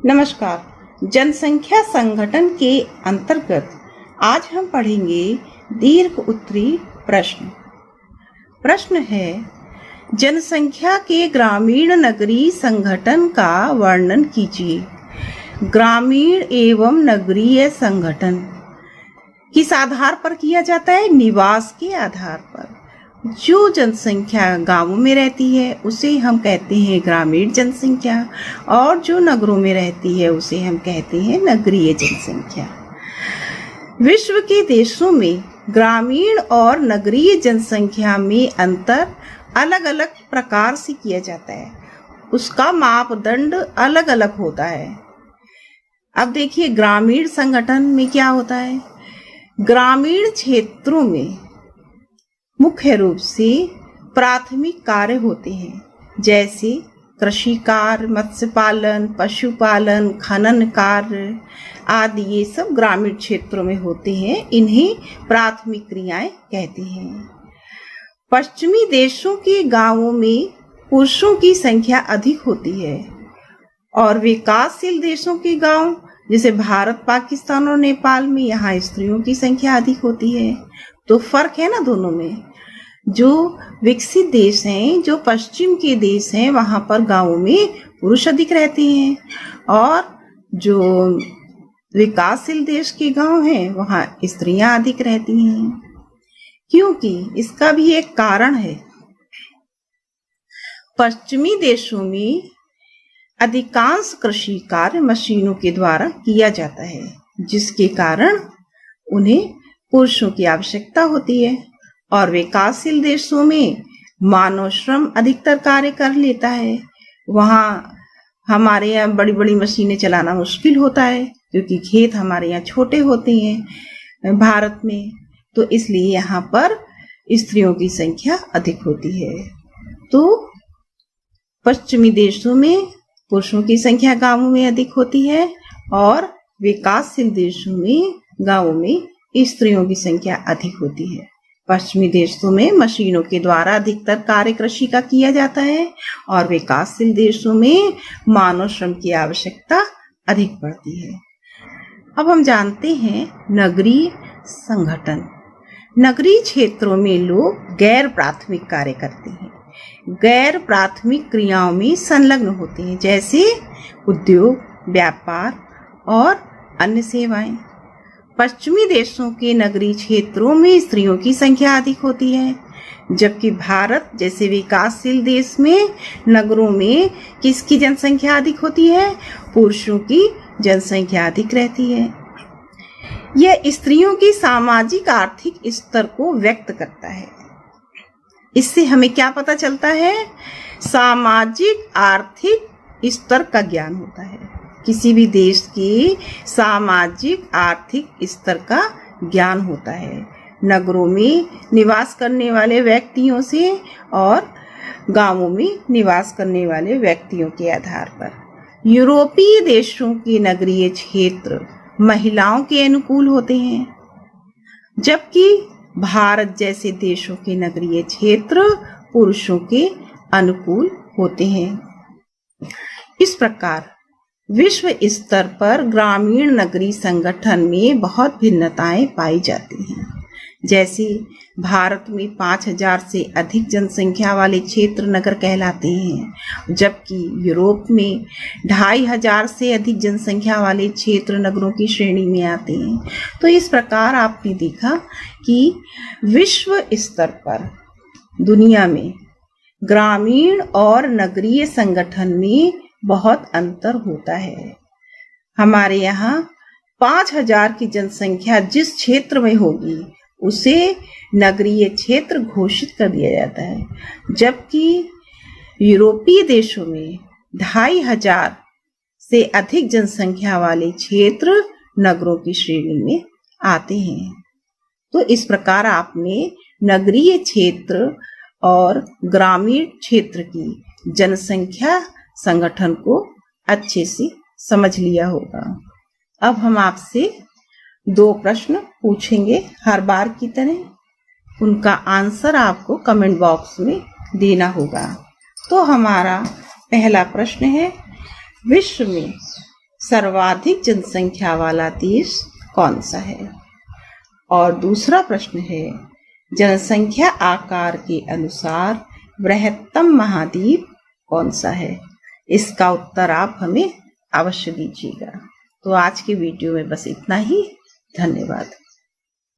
नमस्कार। जनसंख्या संगठन के अंतर्गत आज हम पढ़ेंगे दीर्घ उत्तरी प्रश्न। प्रश्न है, जनसंख्या के ग्रामीण नगरीय संगठन का वर्णन कीजिए। ग्रामीण एवं नगरीय संगठन किस आधार पर किया जाता है? निवास के आधार पर। जो जनसंख्या गांवों में रहती है उसे हम कहते हैं ग्रामीण जनसंख्या, और जो नगरों में रहती है उसे हम कहते हैं नगरीय जनसंख्या। विश्व के देशों में ग्रामीण और नगरीय जनसंख्या में अंतर अलग अलग प्रकार से किया जाता है, उसका मापदंड अलग अलग होता है। अब देखिए, ग्रामीण संगठन में क्या होता है। ग्रामीण क्षेत्रों में मुख्य रूप से प्राथमिक कार्य होते हैं, जैसे कृषि कार्य, मत्स्य पालन, पशुपालन, खनन कार्य आदि। ये सब ग्रामीण क्षेत्रों में होते हैं, इन्हें प्राथमिक क्रियाएं कहते हैं। पश्चिमी देशों के गांवों में पुरुषों की संख्या अधिक होती है, और विकासशील देशों के गांव जैसे भारत, पाकिस्तान और नेपाल में यहाँ स्त्रियों की संख्या अधिक होती है। तो फर्क है ना दोनों में। जो विकसित देश हैं, जो पश्चिम के देश हैं, वहां पर गांवों में पुरुष अधिक रहते हैं, और जो विकासशील देश के गांव हैं वहां स्त्रियां अधिक रहती हैं। क्योंकि इसका भी एक कारण है। पश्चिमी देशों में अधिकांश कृषि कार्य मशीनों के द्वारा किया जाता है, जिसके कारण उन्हें पुरुषों की आवश्यकता होती है, और विकासशील देशों में मानव श्रम अधिकतर कार्य कर लेता है। वहाँ हमारे यहाँ बड़ी बड़ी मशीनें चलाना मुश्किल होता है, क्योंकि खेत हमारे यहाँ छोटे होते हैं भारत में, तो इसलिए यहाँ पर स्त्रियों की संख्या अधिक होती है। तो पश्चिमी देशों में पुरुषों की संख्या गांवों में अधिक होती है, और विकासशील देशों में गांवों में स्त्रियों की संख्या अधिक होती है। पश्चिमी देशों में मशीनों के द्वारा अधिकतर कार्य कृषि का किया जाता है, और विकासशील देशों में मानव श्रम की आवश्यकता अधिक पड़ती है। अब हम जानते हैं नगरीय संगठन। नगरीय क्षेत्रों में लोग गैर प्राथमिक कार्य करते हैं, गैर प्राथमिक क्रियाओं में संलग्न होते हैं, जैसे उद्योग, व्यापार और अन्य सेवाएं। पश्चिमी देशों के नगरीय क्षेत्रों में स्त्रियों की संख्या अधिक होती है, जबकि भारत जैसे विकासशील देश में नगरों में किसकी जनसंख्या अधिक होती है? पुरुषों की जनसंख्या अधिक रहती है। यह स्त्रियों की सामाजिक आर्थिक स्तर को व्यक्त करता है। इससे हमें क्या पता चलता है? सामाजिक आर्थिक स्तर का ज्ञान होता है। किसी भी देश के सामाजिक आर्थिक स्तर का ज्ञान होता है नगरों में निवास करने वाले व्यक्तियों से, और गांवों में निवास करने वाले व्यक्तियों के आधार पर। यूरोपीय देशों के नगरीय क्षेत्र महिलाओं के अनुकूल होते हैं, जबकि भारत जैसे देशों के नगरीय क्षेत्र पुरुषों के अनुकूल होते हैं। इस प्रकार विश्व स्तर पर ग्रामीण नगरीय संगठन में बहुत भिन्नताएं पाई जाती हैं। जैसे भारत में 5000 से अधिक जनसंख्या वाले क्षेत्र नगर कहलाते हैं, जबकि यूरोप में 2500 से अधिक जनसंख्या वाले क्षेत्र नगरों की श्रेणी में आते हैं। तो इस प्रकार आपने देखा कि विश्व स्तर पर दुनिया में ग्रामीण और नगरीय संगठन में बहुत अंतर होता है। हमारे यहाँ 5000 की जनसंख्या जिस क्षेत्र में होगी उसे नगरीय क्षेत्र घोषित कर दिया जाता है, जबकि यूरोपीय देशों में 2500 से अधिक जनसंख्या वाले क्षेत्र नगरों की श्रेणी में आते हैं। तो इस प्रकार आपने नगरीय क्षेत्र और ग्रामीण क्षेत्र की जनसंख्या संगठन को अच्छे से समझ लिया होगा। अब हम आपसे 2 प्रश्न पूछेंगे हर बार की तरह। उनका आंसर आपको कमेंट बॉक्स में देना होगा। तो हमारा पहला प्रश्न है, विश्व में सर्वाधिक जनसंख्या वाला देश कौन सा है? और दूसरा प्रश्न है, जनसंख्या आकार के अनुसार बृहत्तम महाद्वीप कौन सा है? इसका उत्तर आप हमें अवश्य दीजिएगा। तो आज के वीडियो में बस इतना ही। धन्यवाद।